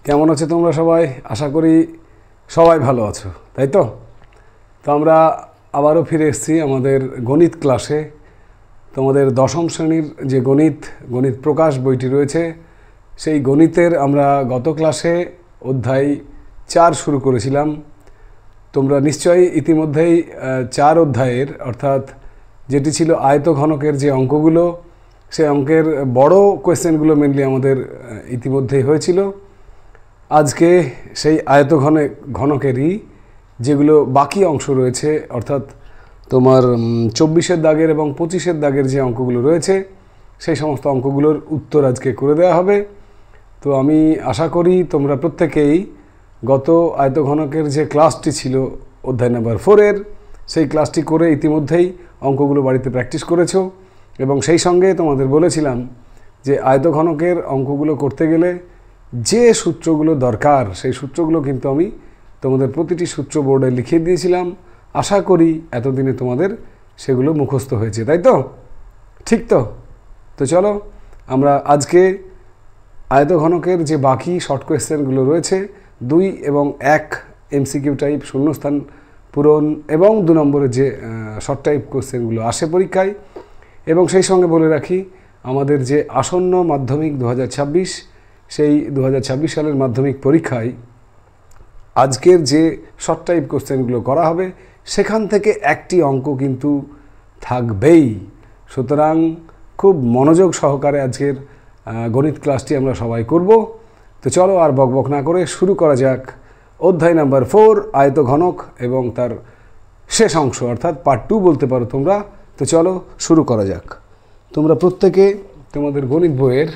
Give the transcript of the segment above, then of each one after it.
কেমন আছো তোমরা সবাই? আশা করি সবাই ভালো আছো, তাই তো? তো আমরা আবারও ফিরে এসেছি আমাদের গণিত ক্লাসে। তোমাদের দশম শ্রেণীর যে গণিত প্রকাশ বইটি রয়েছে, সেই গণিতের আমরা গত ক্লাসে অধ্যায় 4 শুরু করেছিলাম। তোমরা নিশ্চয়ই ইতিমধ্যেই 4 অধ্যায়ের অর্থাৎ যেটি ছিল আয়তঘনকের যে অঙ্কগুলো, সেই অঙ্কের বড় কোয়েশ্চেনগুলো মেনলি আমাদের ইতিমধ্যেই হয়েছিল। আজকে সেই ঘনকেরই যেগুলো বাকি অংশ রয়েছে, অর্থাৎ তোমার 24-এর দাগের এবং 25-এর দাগের যে অঙ্কগুলো রয়েছে, সেই সমস্ত অঙ্কগুলোর উত্তর আজকে করে দেওয়া হবে। তো আমি আশা করি তোমরা প্রত্যেকেই গত আয়তঘনকের যে ক্লাসটি ছিল অধ্যায় নাম্বার 4-এর, সেই ক্লাসটি করে ইতিমধ্যেই অঙ্কগুলো বাড়িতে প্র্যাকটিস করেছো। এবং সেই সঙ্গে তোমাদের বলেছিলাম যে আয়তঘনকের অঙ্কগুলো করতে গেলে যে সূত্রগুলো দরকার, সেই সূত্রগুলো কিন্তু আমি তোমাদের প্রতিটি সূত্র বোর্ডে লিখিয়ে দিয়েছিলাম। আশা করি এতদিনে তোমাদের সেগুলো মুখস্থ হয়েছে, তাই তো? ঠিক তো? তো চলো আমরা আজকে আয়তঘনকের যে বাকি শর্ট কোয়েশ্চেনগুলো রয়েছে, 2 এবং 1 এমসিকিউ টাইপ শূন্যস্থান পূরণ এবং 2 নম্বরের যে শর্ট টাইপ কোয়েশ্চেনগুলো আসে পরীক্ষায়, এবং সেই সঙ্গে বলে রাখি আমাদের যে আসন্ন মাধ্যমিক 2026, সেই 2026 সালের মাধ্যমিক পরীক্ষায় আজকের যে শর্ট টাইপ কোশ্চেনগুলো করা হবে, সেখান থেকে একটি অঙ্ক কিন্তু থাকবেই। সুতরাং খুব মনোযোগ সহকারে আজকের গণিত ক্লাসটি আমরা সবাই করব। তো চলো আর বকবক না করে শুরু করা যাক অধ্যায় নাম্বার 4 আয়তঘনক এবং তার শেষ অংশ, অর্থাৎ পার্ট 2 বলতে পারো তোমরা। তো চলো শুরু করা যাক। তোমরা প্রত্যেকে তোমাদের গণিত বইয়ের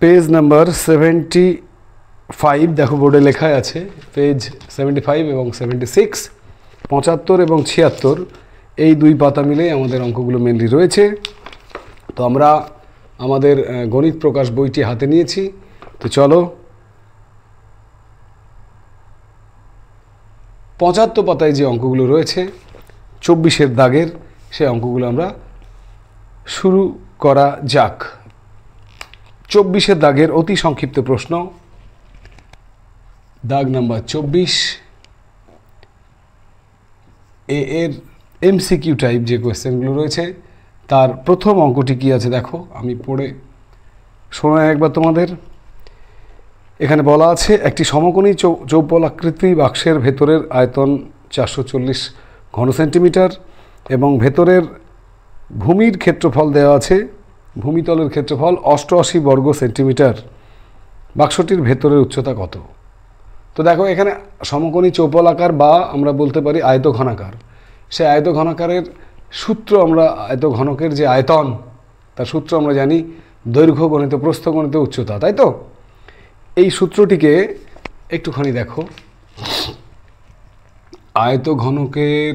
পেজ নাম্বার 75 দেখো, বোর্ডে লেখা আছে পেজ 75 এবং 76, 75 এবং 76 এই 2 পাতা মিলে আমাদের অঙ্কগুলো মেনলি রয়েছে। তো আমরা আমাদের গণিত প্রকাশ বইটি হাতে নিয়েছি। তো চলো 75 পাতায় যে অঙ্কগুলো রয়েছে 24-এর দাগের, সেই অঙ্কগুলো আমরা শুরু করা যাক। 24-এর দাগের অতি সংক্ষিপ্ত প্রশ্ন, দাগ নাম্বার 24, এর এমসিকিউ টাইপ যে কোয়েশ্চেনগুলো রয়েছে, তার প্রথম অঙ্কটি কি আছে দেখো, আমি পড়ে শোনাই একবার তোমাদের। এখানে বলা আছে একটি সমকোণী চৌপলাকৃতি বাক্সের ভেতরের আয়তন 440 ঘন সেন্টিমিটার এবং ভেতরের ভূমির ক্ষেত্রফল দেওয়া আছে, ভূমিতলের ক্ষেত্রফল 88 বর্গ সেন্টিমিটার। বাক্সটির ভেতরের উচ্চতা কত? তো দেখো এখানে সমকোণী চৌপলাকার বা আমরা বলতে পারি আয়তঘনাকার, সেই আয়তঘনাকারের সূত্র আমরা, আয়তঘনকের যে আয়তন তার সূত্র আমরা জানি দৈর্ঘ্য গণিত প্রস্থ গণিত উচ্চতা, তাই তো? এই সূত্রটিকে একটুখানি দেখো। আয়তঘনকের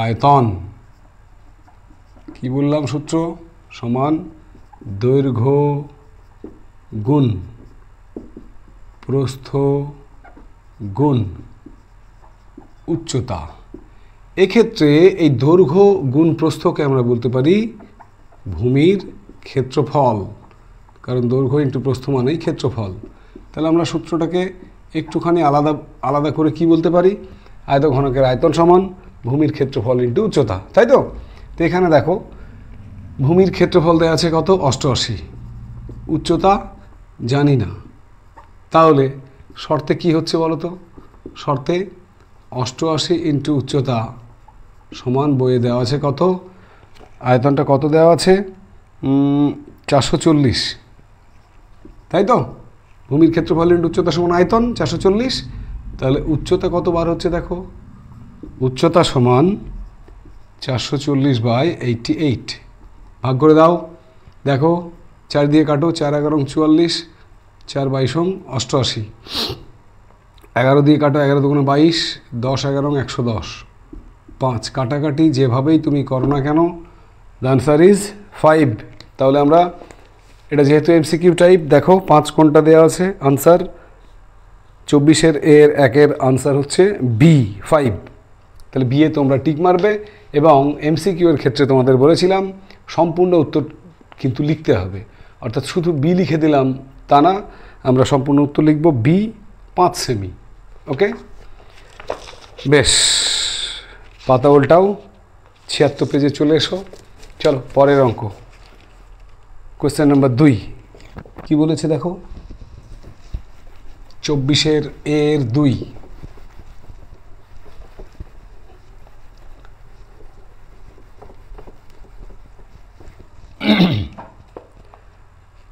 আয়তন কি বললাম? সূত্র সমান দৈর্ঘ্য গুণ প্রস্থ গুণ উচ্চতা। এক্ষেত্রে এই দৈর্ঘ্য গুণ প্রস্থকে আমরা বলতে পারি ভূমির ক্ষেত্রফল, কারণ দৈর্ঘ্য ইন্টু প্রস্থ মানেই ক্ষেত্রফল। তাহলে আমরা সূত্রটাকে একটুখানি আলাদা করে কি বলতে পারি? আয়তঘনকের আয়তন সমান ভূমির ক্ষেত্রফল ইন্টু উচ্চতা, তাই তো? তো এখানে দেখো ভূমির ক্ষেত্রফল দেওয়া আছে কত? 88, উচ্চতা জানি না। তাহলে শর্তে কি হচ্ছে বলো তো? শর্তে 88 ইন্টু উচ্চতা সমান বইয়ে দেওয়া আছে কত? আয়তনটা কত দেওয়া আছে? 440, তাই তো? ভূমির ক্ষেত্রফল ইন্টু উচ্চতা সমান আয়তন 440। তাহলে উচ্চতা কত বার হচ্ছে দেখো? উচ্চতা সমান 440/88। ভাগ করে দাও, দেখো 4 দিয়ে কাটো, 4 11 44, 4 22 88, 11 দিয়ে কাটো, 11 2 22, 10 11 110, 5 কাটাকাটি যেভাবেই তুমি করো না কেন, দ্য আনসার ইজ 5। তাহলে আমরা এটা যেহেতু এমসিকিউ টাইপ, দেখো 5 কোনটা দেওয়া আছে আনসার, 24-এর এর 1-এর আনসার হচ্ছে বি 5। তাহলে বিয়ে তোমরা টিক মারবে। এবং এমসিকিউ এর ক্ষেত্রে তোমাদের বলেছিলাম সম্পূর্ণ উত্তর কিন্তু লিখতে হবে, অর্থাৎ শুধু বি লিখে দিলাম তা না, আমরা সম্পূর্ণ উত্তর লিখব বি 5 সেমি। ওকে, বেশ, পাতা উল্টাও, 76 পেজে চলে এসো। চলো পরের অঙ্ক, কোয়েশ্চেন নাম্বার 2 কি বলেছে দেখো, 24 এর 2।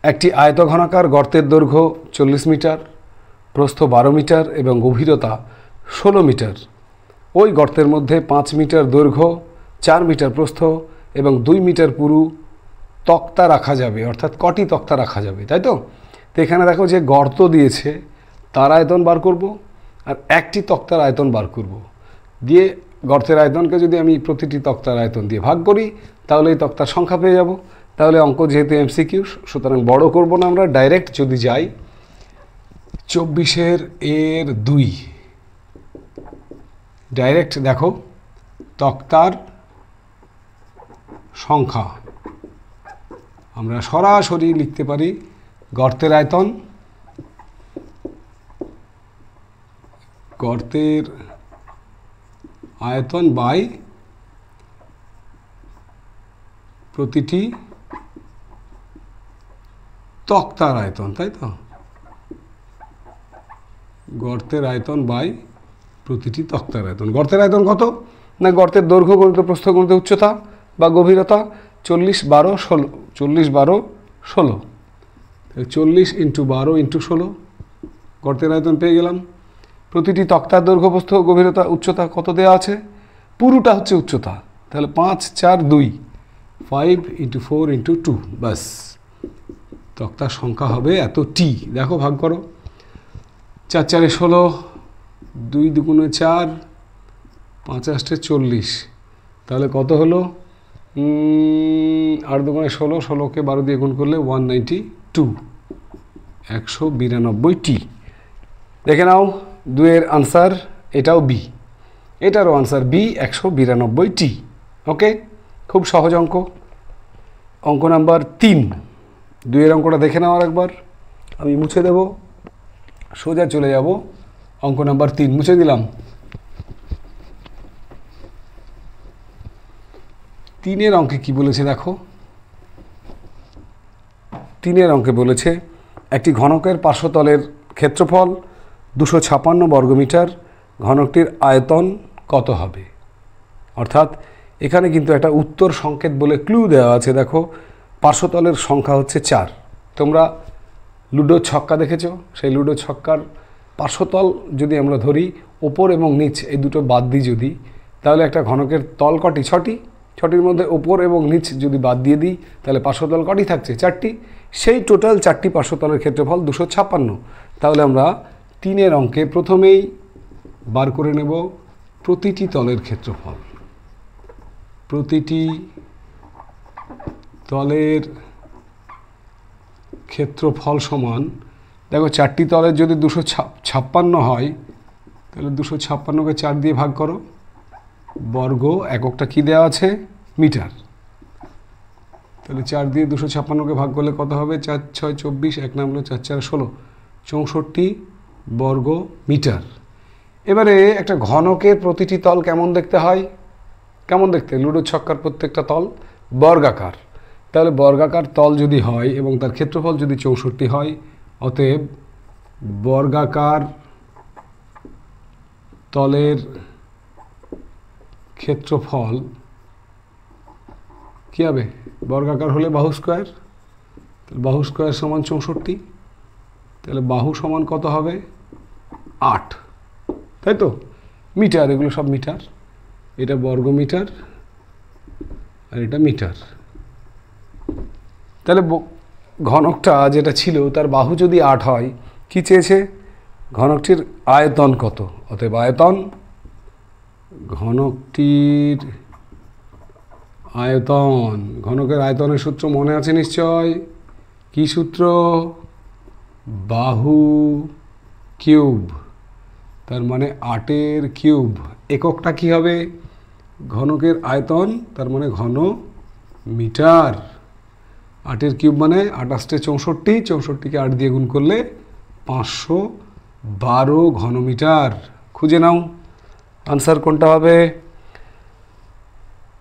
একটি আয়তঘনাকার গর্তের দৈর্ঘ্য 40 মিটার, প্রস্থ 12 মিটার এবং গভীরতা 16 মিটার। ওই গর্তের মধ্যে 5 মিটার দৈর্ঘ্য, 4 মিটার প্রস্থ এবং 2 মিটার পুরু তক্তা রাখা যাবে। অর্থাৎ কটি তক্তা রাখা যাবে, তাই তো? তো এখানে দেখো যে গর্ত দিয়েছে তার আয়তন বার করব আর একটি তক্তার আয়তন বার করব। দিয়ে গর্তের আয়তনকে যদি আমি প্রতিটি তক্তার আয়তন দিয়ে ভাগ করি তাহলে এই তক্তার সংখ্যা পেয়ে যাব। তাহলে অঙ্ক যেহেতু এমসিকিউ, সুতরাং বড় করব না, আমরা ডাইরেক্ট যদি যাই 24 এর 2, ডাইরেক্ট দেখো তক্তার সংখ্যা আমরা সরাসরি লিখতে পারি গর্তের আয়তন, গর্তের আয়তন বাই প্রতিটি তক্তার আয়তন, তাই তো? গর্তের আয়তন বাই প্রতিটি তক্তার আয়তন। গর্তের আয়তন কত না, গর্তের দৈর্ঘ্য গুণিত প্রস্থ গুণিত উচ্চতা বা গভীরতা 40, 12, 16, 40, 12, 16, 40 × 12 × 16 গর্তের আয়তন পেয়ে গেলাম। প্রতিটি তক্তার দৈর্ঘ্য প্রস্থ গভীরতা উচ্চতা কত দেওয়া আছে, পুরোটা হচ্ছে উচ্চতা, তাহলে 5, 4, 2, 5 × 4 × 2, বাস তক্তার সংখ্যা হবে এত টি। দেখো ভাগ করো, 4 4 16, 2 2 4, 5 8 40, তাহলে কত হলো 8 2 16, 16কে 12 দিয়ে গুণ করলে 192, 192টি। দেখে নাও 2 এর আনসার, এটাও বি, এটারও আনসার বি, 192টি। ওকে, খুব সহজ অঙ্ক। অঙ্ক নাম্বার 3, 2 এর অঙ্কটা দেখে নাও একবার, আমি মুছে দেব, সোজা চলে যাব অঙ্ক নাম্বার 3, মুছে দিলাম। 3 এর অঙ্কে কি বলেছে দেখো, 3 এর অঙ্কে বলেছে একটি ঘনকের পার্শ্বতলের ক্ষেত্রফল 256 বর্গমিটার, ঘনকটির আয়তন কত হবে? অর্থাৎ এখানে কিন্তু একটা উত্তর সংকেত বলে ক্লু দেওয়া আছে। দেখো পার্শ্বতলের সংখ্যা হচ্ছে 4। তোমরা লুডো ছক্কা দেখেছো, সেই লুডো ছক্কার পার্শ্বতল যদি আমরা ধরি, ওপর এবং নিচ এই দুটো বাদ দিই যদি, তাহলে একটা ঘনকের তল কটি? 6টি। 6টির মধ্যে ওপর এবং নিচ যদি বাদ দিয়ে দিই তাহলে পার্শ্বতল কটি থাকছে? 4টি। সেই টোটাল 4টি পার্শ্বতলের ক্ষেত্রফল 256। তাহলে আমরা 3 এর অঙ্কে প্রথমেই বার করে নেব প্রতিটি তলের ক্ষেত্রফল। প্রতিটি তলের ক্ষেত্রফল সমান, দেখো 4টি তলের যদি 256 হয় তাহলে 256কে 4 দিয়ে ভাগ করো, বর্গ এককটা কি দেওয়া আছে? মিটার। তাহলে 4 দিয়ে 256কে ভাগ করলে কত হবে? 4 6 24, 1 নাম হলো 4 4 16, 64 বর্গ মিটার। এবারে একটা ঘনকের প্রতিটি তল কেমন দেখতে হয়? কেমন দেখতে? লুডো ছক্কার প্রত্যেকটা তল বর্গাকার। তাহলে বর্গাকার তল যদি হয় এবং তার ক্ষেত্রফল যদি 64 হয়, অতএব বর্গাকার তলের ক্ষেত্রফল কী হবে? বর্গাকার হলে বাহু স্কোয়ার, তাহলে বাহু স্কোয়ার সমান 64, তাহলে বাহু সমান কত হবে? 8, তাই তো? মিটার, এগুলো সব মিটার, এটা বর্গ মিটার আর এটা মিটার। তাহলে ঘনকটা যেটা ছিল তার বাহু যদি 8 হয়, কি চেয়েছে? ঘনকটির আয়তন কত? অতএব আয়তন, ঘনকটির আয়তন, ঘনকের আয়তনের সূত্র মনে আছে নিশ্চয়? কি সূত্র? বাহু কিউব, তার মানে 8-এর কিউব। এককটা কি হবে? ঘনকের আয়তন, তার মানে ঘন মিটার। 8-এর কিউব মানে 28-এ 64, 64কে 8 দিয়ে গুণ করলে 512 ঘনমিটার। খুঁজে নাও আনসার কোনটা হবে।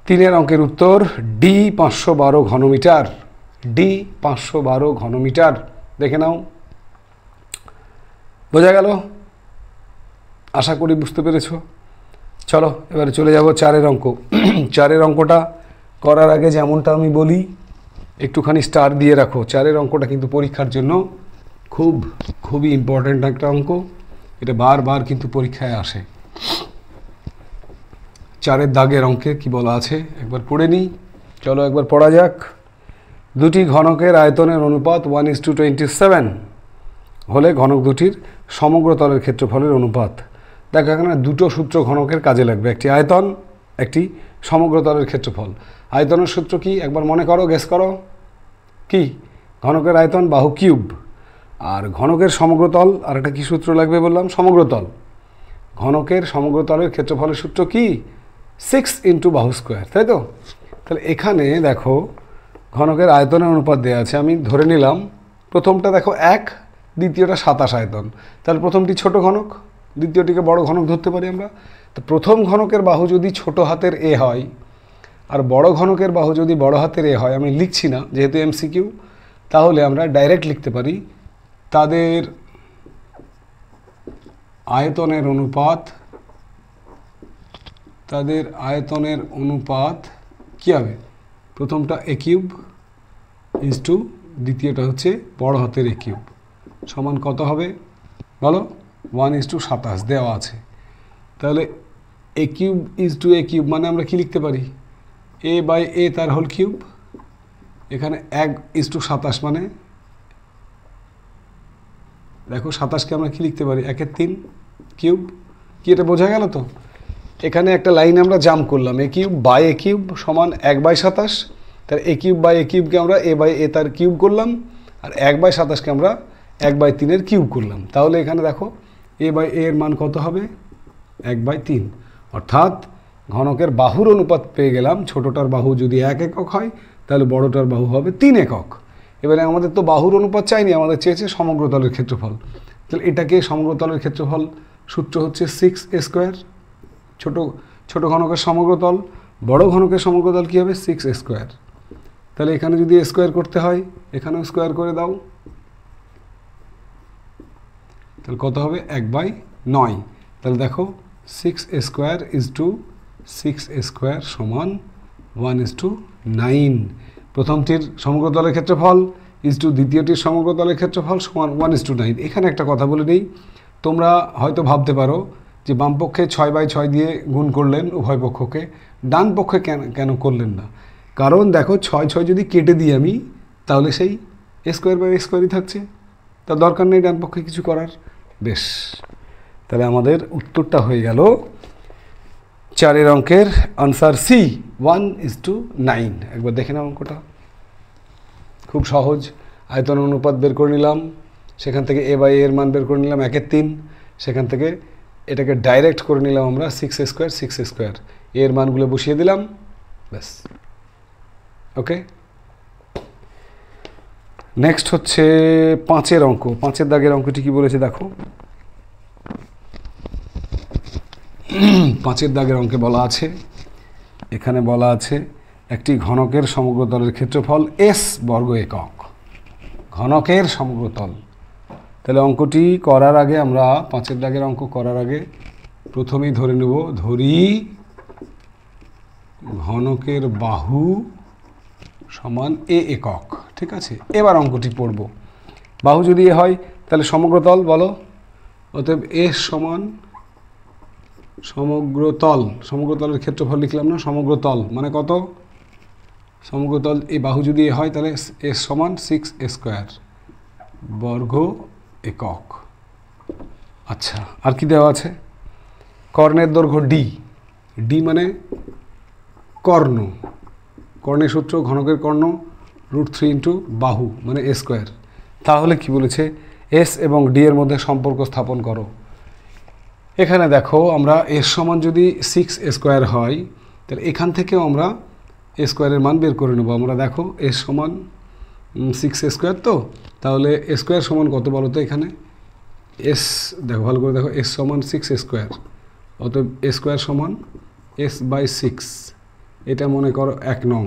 3-এর অঙ্কের উত্তর ডি 512 ঘনমিটার। ডি 512 ঘনমিটার। দেখে নাও, বোঝা গেল? আশা করি বুঝতে পেরেছ। চলো এবারে চলে যাব 4-এর অঙ্ক। 4-এর অঙ্কটা করার আগে যেমনটা আমি বলি, একটুখানি স্টার দিয়ে রাখো। 4-এর অঙ্কটা কিন্তু পরীক্ষার জন্য খুবই ইম্পর্ট্যান্ট একটা অঙ্ক। এটা বারবার কিন্তু পরীক্ষায় আসে। 4-এর দাগের অঙ্কে কি বলা আছে একবার পড়ে নিই। চলো একবার পড়া যাক। দুটি ঘনকের আয়তনের অনুপাত 1:27 হলে ঘনক দুটির সমগ্র তলের ক্ষেত্রফলের অনুপাত। দেখো এখানে দুটো সূত্র ঘনকের কাজে লাগবে, একটি আয়তন, একটি সমগ্র তলের ক্ষেত্রফল। আয়তনের সূত্র কি একবার মনে করো, গেস করো কি? ঘনকের আয়তন বাহু কিউব। আর ঘনকের সমগ্রতল আর একটা কী সূত্র লাগবে বললাম? সমগ্রতল। ঘনকের সমগ্রতলের ক্ষেত্রফলের সূত্র কি? 6 × বাহু স্কোয়ার, তাই তো? তাহলে এখানে দেখো ঘনকের আয়তনের অনুপাত দেওয়া আছে। আমি ধরে নিলাম প্রথমটা দেখো 1, দ্বিতীয়টা 27 আয়তন। তাহলে প্রথমটি ছোট ঘনক, দ্বিতীয়টিকে বড় ঘনক ধরতে পারি আমরা। তো প্রথম ঘনকের বাহু যদি ছোট হাতের এ হয় আর বড় ঘনকের বাহু যদি বড় হাতের এ হয়, আমি লিখছি না যেহেতু এমসিকিউ, তাহলে আমরা ডাইরেক্ট লিখতে পারি তাদের আয়তনের অনুপাত কী হবে? প্রথমটা এ কিউব ইনটু দ্বিতীয়টা হচ্ছে বড় হাতের এ কিউব সমান কত হবে বলো? 1:27 দেওয়া আছে। তাহলে এ কিউব ইনটু এ কিউব মানে আমরা কি লিখতে পারি? a/a তার হোল কিউব। এখানে 1:27 মানে দেখো 27কে আমরা কি লিখতে পারি? 1/3 কিউব। কি এটা বোঝা গেল তো? এখানে একটা লাইন আমরা জাম্প করলাম, এ কিউব বাই এ কিউব সমান 1/27। তার এ কিউব বাই এ কিউবকে আমরা a/a তার কিউব করলাম, আর 1/27কে আমরা 1/3 কিউব করলাম। তাহলে এখানে দেখো a/a এর মান কত হবে? 1/3। অর্থাৎ ঘনকের বাহুর অনুপাত পেয়ে গেলাম। ছোটটার বাহু যদি 1 একক হয় তাহলে বড়টার বাহু হবে 3 একক। এবারে আমাদের তো বাহুর অনুপাত চাইনি, আমাদের চেয়েছে সমগ্রতলের ক্ষেত্রফল। তাহলে এটাকে সমগ্রতলের ক্ষেত্রফল সূত্র হচ্ছে 6a²। ছোট ঘনকের সমগ্রতল, বড় ঘনকের সমগ্রতল কী হবে? 6a²। তাহলে এখানে যদি স্কোয়ার করতে হয়, এখানেও স্কোয়ার করে দাও, তাহলে কত হবে? 1/9। তাহলে দেখো 6a² = 6a² সমান 1:9। প্রথমটির সমগ্রতলের ক্ষেত্রফল ইজটু দ্বিতীয়টির সমগ্রতলের ক্ষেত্রফল সমান 1:9। এখানে একটা কথা বলে নেই, তোমরা হয়তো ভাবতে পারো যে বামপক্ষে 6/6 দিয়ে গুণ করলেন উভয় পক্ষকে, ডান পক্ষে কেন করলেন না? কারণ দেখো 6 যদি কেটে দিই আমি, তাহলে সেই a²/a² থাকছে, তার দরকার নেই ডান পক্ষে কিছু করার। বেশ, তাহলে আমাদের উত্তরটা হয়ে গেল 4-এর অঙ্কের আনসার সি 1:9। একবার দেখে নাও অঙ্কটা, খুব সহজ। আয়তন অনুপাত বের করে নিলাম, সেখান থেকে a/a এর মান বের করে নিলাম 1/3, সেখান থেকে এটাকে ডাইরেক্ট করে নিলাম আমরা 6a²। এর মানগুলো বসিয়ে দিলাম, ব্যাস। ওকে, নেক্সট হচ্ছে 5-এর অঙ্ক। 5-এর দাগের অঙ্কটি কি বলেছে দেখো। 5-এর দাগের অঙ্কে বলা আছে, এখানে বলা আছে একটি ঘনকের সমগ্রতলের ক্ষেত্রফল s বর্গ একক। ঘনকের সমগ্রতল। তাহলে অঙ্কটি করার আগে আমরা 5-এর দাগের অঙ্ক করার আগে প্রথমেই ধরে নেব, ধরি ঘনকের বাহু সমান a একক। ঠিক আছে, এবার অঙ্কটি পড়ব। বাহু যদি এ হয় তাহলে সমগ্রতল বলো, অতএব s সমান সমগ্রতল। সমগ্রতলের ক্ষেত্রফল লিখলাম না, সমগ্রতল মানে কত? সমগ্রতল এই বাহু যদি এ হয় তাহলে s সমান 6a² বর্গ একক। আচ্ছা, আর কি দেওয়া আছে? কর্ণের দৈর্ঘ্য d। d মানে কর্ণ। কর্ণের সূত্র ঘনকের কর্ণ √3 × বাহু মানে a²। তাহলে কি বলেছে? s এবং d এর মধ্যে সম্পর্ক স্থাপন করো। এখানে দেখো আমরা s সমান যদি 6a² হয়, তাহলে এখান থেকেও আমরা a² এর মান বের করে নেব। আমরা দেখো s সমান 6 স্কোয়ার, তো তাহলে স্কোয়ার সমান কত বলো তো এখানে? এস, দেখো ভালো করে দেখো, এস সমান 6 স্কোয়ার, অতএব স্কোয়ার সমান s/6, এটা মনে করো 1 নং।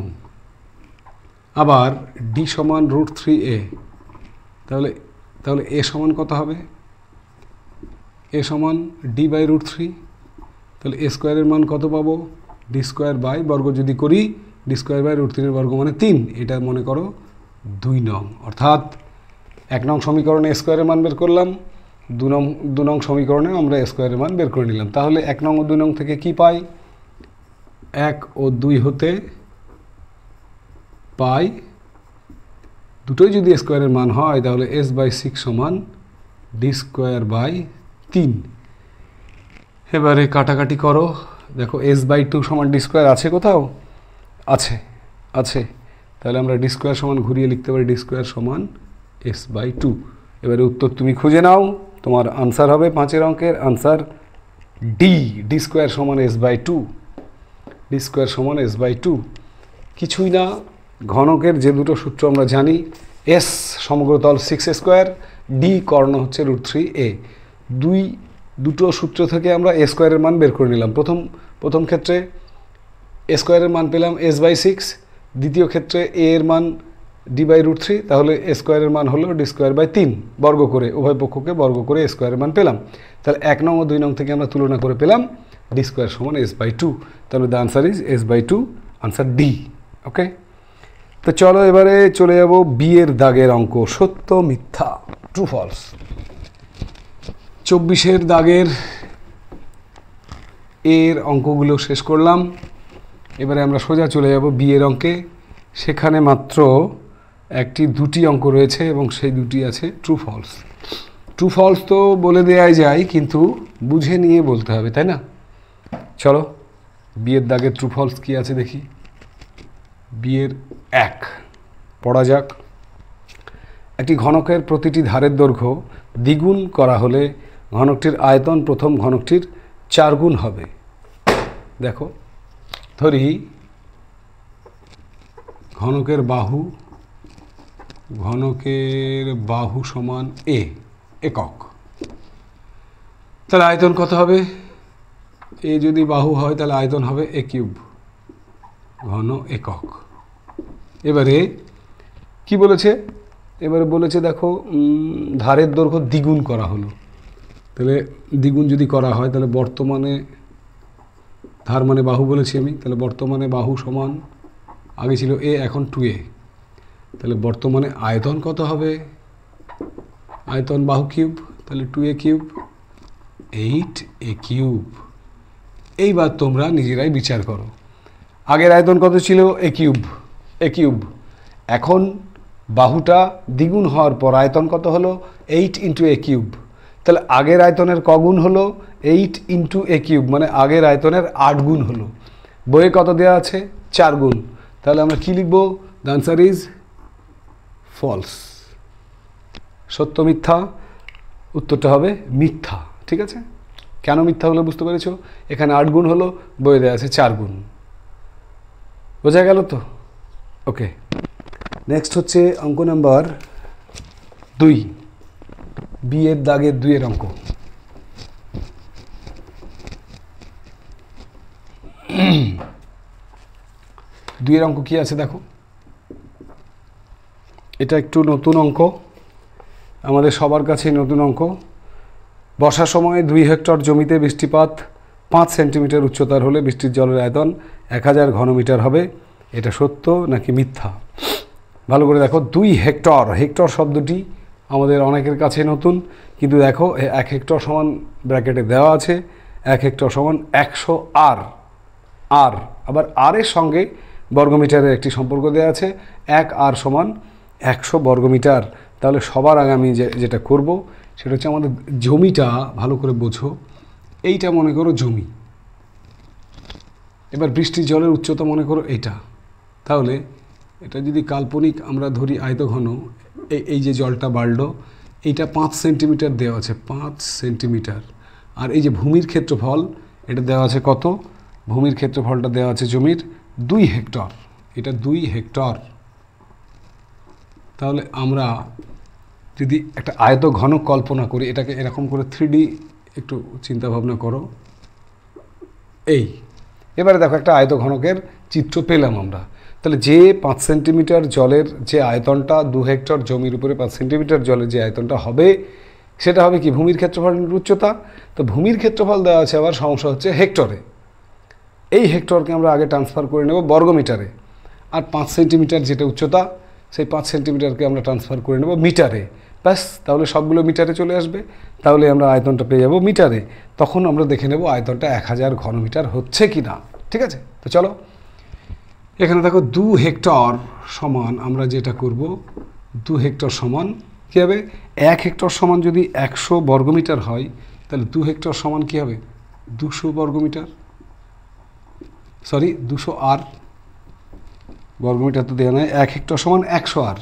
আবার ডি সমান √3a, তাহলে তাহলে এ সমান কত হবে? এ সমান d/√3, তাহলে এ স্কোয়ারের মান কত পাবো? ডি স্কোয়ার বাই বর্গ যদি করি, ডি স্কোয়ার বাই √3 বর্গ মানে 3, এটা মনে করো 2 নং। অর্থাৎ 1 নং সমীকরণে স্কোয়ারের মান বের করলাম, 2 নং সমীকরণে আমরা স্কোয়ারের মান বের করে নিলাম। তাহলে 1 নং ও 2 নং থেকে কি পাই? 1 ও 2 হতে পাই, দুটোই যদি স্কোয়ারের মান হয় তাহলে s/6 সমান ডি স্কোয়ার বাই 3। এবারে কাটাকাটি করো, দেখো s/2 সমান ডি স্কোয়ার আছে কোথাও? আছে, আছে। তাহলে আমরা ডি স্কোয়ার সমান ঘুরিয়ে লিখতে পারি ডি স্কোয়ার সমান s/2। এবারে উত্তর তুমি খুঁজে নাও, তোমার আনসার হবে 5 অঙ্কের আনসার ডি, ডি স্কোয়ার সমান s/2, ডি স্কোয়ার সমান s/2। কিছুই না, ঘনকের যে দুটো সূত্র আমরা জানি, এস সমগ্রতল 6 স্কোয়ার, ডি কর্ণ হচ্ছে √3a, দুটো সূত্র থেকে আমরা এ স্কোয়ারের মান বের করে নিলাম। প্রথম ক্ষেত্রে এ স্কোয়ারের মান পেলাম s/6, দ্বিতীয় ক্ষেত্রে এ এর মান d/√3, তাহলে এ স্কোয়ারের মান হলো ডি স্কোয়ার বাই 3, বর্গ করে উভয় পক্ষকে বর্গ করে এ স্কোয়ারের মান পেলাম। তাহলে 1 নং ও 2 নং থেকে আমরা তুলনা করে পেলাম ডি স্কোয়ার সমান s/2, তাহলে the answer is s/2, answer D. Okay, তো চলো এবারে চলে যাব বি এর দাগের অঙ্ক, সত্য মিথ্যা, ট্রু ফলস। 24-এর দাগের এর অঙ্কগুলো শেষ করলাম, এবারে আমরা সোজা চলে যাব বি এর অঙ্কে। সেখানে মাত্র দুটি অঙ্ক রয়েছে এবং সেই দুটি আছে ট্রু ফলস। ট্রু ফলস তো বলে দেওয়াই যায়, কিন্তু বুঝে নিয়ে বলতে হবে, তাই না? চলো বি এর দাগের ট্রু ফলস কী আছে দেখি। বি এর 1 পড়া যাক। একটি ঘনকের প্রতিটি ধারের দৈর্ঘ্য দ্বিগুণ করা হলে ঘনকটির আয়তন প্রথম ঘনকটির 4 গুণ হবে। দেখো, ধরি ঘনকের বাহু সমান এ একক, তাহলে আয়তন কত হবে? এ যদি বাহু হয় তাহলে আয়তন হবে a³ ঘন একক। এবারে কি বলেছে? এবারে বলেছে দেখো ধারের দৈর্ঘ্য দ্বিগুণ করা হলো, তাহলে দ্বিগুণ যদি করা হয় তাহলে বর্তমানে ধার মানে বাহু বলেছি আমি, তাহলে বর্তমানে বাহু সমান, আগে ছিল এ এখন 2a, তাহলে বর্তমানে আয়তন কত হবে? আয়তন বাহু কিউব, তাহলে 2a³, 8a³। এইবার তোমরা নিজেরাই বিচার করো, আগের আয়তন কত ছিল? a³ এখন বাহুটা দ্বিগুণ হওয়ার পর আয়তন কত হলো? 8 × a³। তাহলে আগের আয়তনের কগুণ হলো? 8 × a³, মানে আগের আয়তনের 8 গুণ হলো। বইয়ে কত দেওয়া আছে? 4 গুণ। তাহলে আমরা কি লিখব? The answer is false. সত্য মিথ্যা, উত্তরটা হবে মিথ্যা। ঠিক আছে, কেন মিথ্যা হলো বুঝতে পেরেছ? এখানে 8 গুণ হলো, বইয়ে দেওয়া আছে 4 গুণ। বোঝা গেল তো? ওকে, নেক্সট হচ্ছে অঙ্ক নাম্বার 2, বি এর দাগের 2 এর অঙ্ক। দুইয়ের অঙ্ক কি আছে দেখো, এটা একটু নতুন অঙ্ক, আমাদের সবার কাছে নতুন অঙ্ক। বর্ষার সময় 2 হেক্টর জমিতে বৃষ্টিপাত 5 সেন্টিমিটার উচ্চতার হলে বৃষ্টির জলের আয়তন 1000 ঘনমিটার হবে, এটা সত্য নাকি মিথ্যা? ভালো করে দেখো, 2 হেক্টর, হেক্টর শব্দটি আমাদের অনেকের কাছে নতুন, কিন্তু দেখো 1 হেক্টর সমান ব্র্যাকেটে দেওয়া আছে 1 হেক্টর সমান 100 আর, আবার আর এর সঙ্গে বর্গমিটারের একটি সম্পর্ক দেওয়া আছে, 1 আর সমান 100 বর্গমিটার। তাহলে সবার আগে আমি যেটা করব সেটা হচ্ছে আমাদের জমিটা ভালো করে বোঝো, এইটা মনে করো জমি, এবার বৃষ্টির জলের উচ্চতা মনে করো এইটা। তাহলে এটা যদি কাল্পনিক আমরা ধরি আয়তঘন, এই যে জলটা বাড়লো, এইটা 5 সেন্টিমিটার দেওয়া আছে, 5 সেন্টিমিটার। আর এই যে ভূমির ক্ষেত্রফল, এটা দেওয়া আছে কত? ভূমির ক্ষেত্রফলটা দেওয়া আছে জমির 2 হেক্টর, এটা 2 হেক্টর। তাহলে আমরা যদি একটা আয়ত ঘনক কল্পনা করি, এটাকে এরকম করে 3D একটু চিন্তা ভাবনা করো। এই এবারে দেখো একটা আয়ত ঘনকের চিত্র পেলাম আমরা। তাহলে যে 5 সেন্টিমিটার জলের যে আয়তনটা, 2 হেক্টর জমির উপরে 5 সেন্টিমিটার জলের যে আয়তনটা হবে, সেটা হবে কি ভূমির ক্ষেত্রফল উচ্চতা। তো ভূমির ক্ষেত্রফল দেওয়া আছে, আবার সমস্যা হচ্ছে হেক্টরে। এই হেক্টরকে আমরা আগে ট্রান্সফার করে নেব বর্গমিটারে, আর 5 সেন্টিমিটার যেটা উচ্চতা, সেই 5 সেন্টিমিটারকে আমরা ট্রান্সফার করে নেব মিটারে। ব্যাস, তাহলে সবগুলো মিটারে চলে আসবে। তাহলে আমরা আয়তনটা পেয়ে যাব মিটারে। তখন আমরা দেখে নেব আয়তনটা 1000 ঘনমিটার হচ্ছে কি না। ঠিক আছে, তো চলো এখানে দেখো 2 হেক্টর সমান, আমরা যেটা করব 2 হেক্টর সমান কী হবে, 1 হেক্টর সমান যদি 100 বর্গমিটার হয়, তাহলে 2 হেক্টর সমান কী হবে 200 বর্গমিটার, সরি 200 আর বর্গমিটার তো দেওয়া নয়। 1 হেক্টর সমান 100 আর,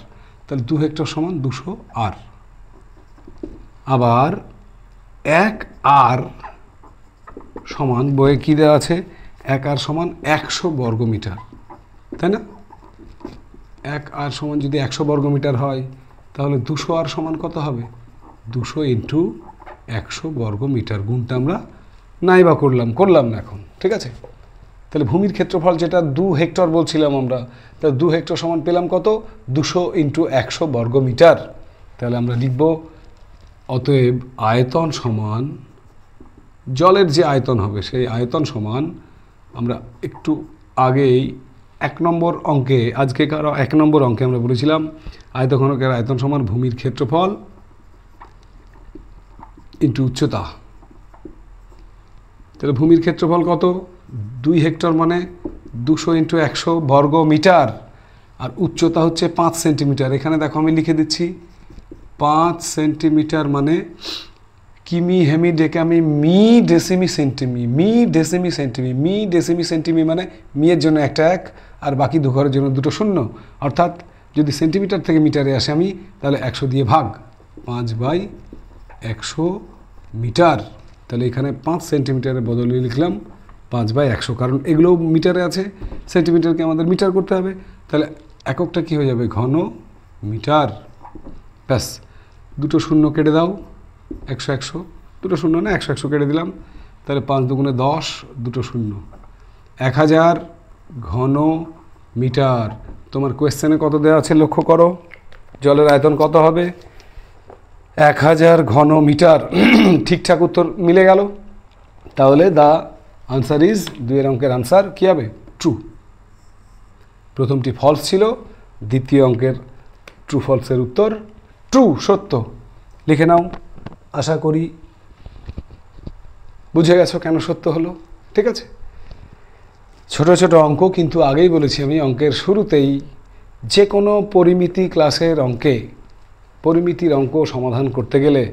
তাহলে 2 হেক্টর সমান 200 আর। আবার 1 আর সমান, বইয়ে কী দেওয়া আছে, 1 আর সমান 100 বর্গমিটার, তাই না? 1 আর সমান যদি 100 বর্গমিটার হয়, তাহলে 200 আর সমান কত হবে, 200 ইন্টু 100 বর্গমিটার। গুণটা আমরা নাই বা করলাম না এখন। ঠিক আছে, তাহলে ভূমির ক্ষেত্রফল যেটা 2 হেক্টর বলছিলাম আমরা, তাহলে 2 হেক্টর সমান পেলাম কত, 200 ইন্টু 100 বর্গমিটার। তাহলে আমরা লিখব অতএব আয়তন সমান, জলের যে আয়তন হবে সেই আয়তন সমান, আমরা একটু আগেই 1 নম্বর অঙ্কে, আজকেকার 1 নম্বর অঙ্কে আমরা বলেছিলাম আয়তঘনকের আয়তন সমান ভূমির ক্ষেত্রফল ইন্টু উচ্চতা। তাহলে ভূমির ক্ষেত্রফল কত, 2 হেক্টর মানে 200 ইন্টু 100 বর্গ মিটার, আর উচ্চতা হচ্ছে 5 সেন্টিমিটার। এখানে দেখো আমি লিখে দিচ্ছি 5 সেন্টিমিটার মানে কিমি হেমি ডেকামি মি ডেসিমি সেন্টিমি, মি ডেসিমি সেন্টিমি, মি ডেসিমি সেন্টিমি মানে মিয়ের জন্য একটা 1 আর বাকি 2 ঘরের জন্য 2টো শূন্য। অর্থাৎ যদি সেন্টিমিটার থেকে মিটারে আসে আমি, তাহলে 100 দিয়ে ভাগ, 5/100 মিটার। তাহলে এখানে 5 সেন্টিমিটারের বদলে লিখলাম 5/100, কারণ এগুলো মিটারে আছে, সেন্টিমিটারকে আমাদের মিটার করতে হবে। তাহলে এককটা কী হয়ে যাবে, ঘন মিটার। ব্যাস, 2টো শূন্য কেটে দাও, 100 2টো শূন্য না, 100 কেটে দিলাম। তাহলে 5 দুগুণে 10, 2টো শূন্য, 1000 ঘন মিটার। তোমার কোয়েশ্চেনে কত দেওয়া আছে লক্ষ্য করো, জলের আয়তন কত হবে, 1000 ঘন মিটার। ঠিকঠাক উত্তর মিলে গেল। তাহলে দ্য আনসার ইজ, 2 অঙ্কের আনসার কী হবে, ট্রু। প্রথমটি ফলস ছিল, দ্বিতীয় অঙ্কের ট্রু ফলসের উত্তর ট্রু, সত্য। লিখে নাও। আশা করি বুঝে গেছো কেন সত্য হলো। ঠিক আছে, ছোট ছোট অঙ্ক, কিন্তু আগেই বলেছি আমি অঙ্কের শুরুতেই, যে কোনো পরিমিতি ক্লাসের অঙ্কে, পরিমিতির অঙ্ক সমাধান করতে গেলে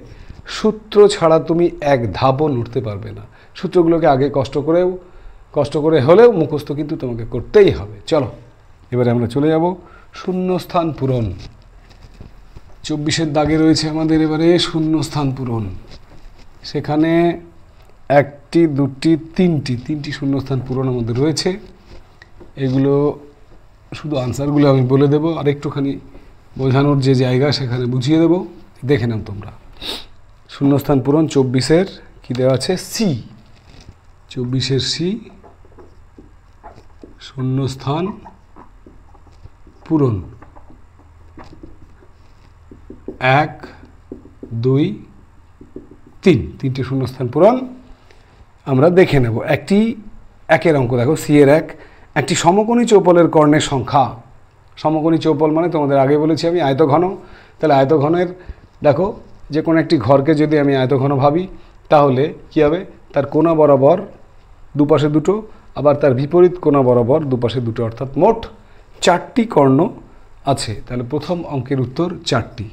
সূত্র ছাড়া তুমি এক ধাপও নড়তে পারবে না। সূত্রগুলোকে আগে কষ্ট করে হলেও মুখস্থ কিন্তু তোমাকে করতেই হবে। চলো এবারে আমরা চলে যাব শূন্যস্থান পূরণ। 24-এর দাগে রয়েছে আমাদের এবারে শূন্যস্থান পূরণ। সেখানে 1টি 2টি 3টি শূন্যস্থান পূরণ আমাদের রয়েছে। এগুলো শুধু আনসারগুলো আমি বলে দেবো, আর একটুখানি বোঝানোর যে জায়গা সেখানে বুঝিয়ে দেবো, দেখে নাও তোমরা। শূন্যস্থান পূরণ 24-এর কী দেওয়া আছে, সি। 24-এর সি, শূন্যস্থান পূরণ 1 2 3, 3টে শূন্যস্থান পূরণ আমরা দেখে নেব। একের অঙ্ক দেখো, সি এর 1, একটি সমকোণী চৌপলের কর্ণের সংখ্যা। সমকোণী চৌপল মানে তোমাদের আগে বলেছি আমি আয়তঘন। তাহলে আয়তঘনের দেখো, যে কোনো একটি ঘরকে যদি আমি আয়তঘন ভাবি, তাহলে কী হবে, তার কোণা বরাবর দুপাশে 2টো, আবার তার বিপরীত কোণা বরাবর দুপাশে 2টো, অর্থাৎ মোট 4টি কর্ণ আছে। তাহলে প্রথম অঙ্কের উত্তর 4টি।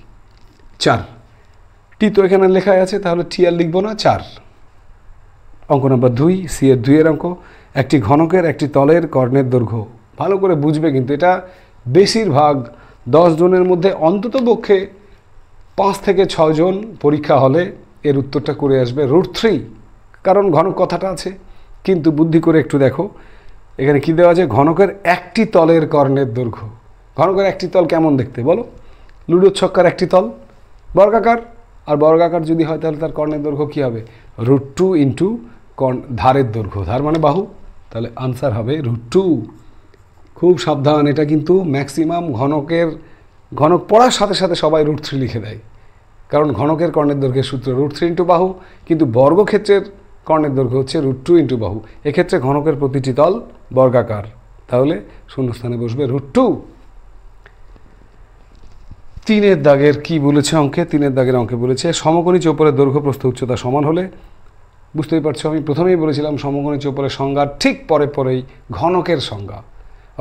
4টি তো এখানে লেখাই আছে, তাহলে টি আর লিখবো না, 4। অঙ্ক নম্বর 2, সি এর 2 অঙ্ক, একটি ঘনকের একটি তলের কর্ণের দৈর্ঘ্য। ভালো করে বুঝবে কিন্তু, এটা বেশিরভাগ 10 জনের মধ্যে অন্তত পক্ষে 5 থেকে 6 জন পরীক্ষা হলে এর উত্তরটা করে আসবে √3, কারণ ঘনক কথাটা আছে। কিন্তু বুদ্ধি করে একটু দেখো, এখানে কি দেওয়া আছে, ঘনকের একটি তলের কর্ণের দৈর্ঘ্য। ঘনকের একটি তল কেমন দেখতে বলো, লুডো ছক্কার একটি তল বর্গাকার, আর বর্গাকার যদি হয় তাহলে তার কর্ণের দৈর্ঘ্য কী হবে? √2 ইন্টু ধারের দৈর্ঘ্য, ধার মানে বাহু, তাহলে আনসার হবে √2। খুব সাবধান, এটা কিন্তু ম্যাক্সিমাম ঘনক পড়ার সাথে সাথে সবাই √3 লিখে দেয়, কারণ ঘনকের কর্ণের দৈর্ঘ্যের সূত্র √3 ইন্টু বাহু, কিন্তু বর্গক্ষেত্রের কর্ণের দৈর্ঘ্য হচ্ছে √2 ইন্টু বাহু। এক্ষেত্রে ঘনকের প্রতিটি তল বর্গাকার, তাহলে শূন্যস্থানে বসবে √2। 3-এর দাগের কি বলেছে অঙ্কে? 3-এর দাগের অঙ্কে বলেছে সমকোণী চৌপলের দৈর্ঘ্য প্রস্থ উচ্চতা সমান হলে, বুঝতেই পারছো আমি প্রথমেই বলেছিলাম সমকোণী চৌপলের সংজ্ঞা ঠিক পরেই ঘনকের সংজ্ঞা,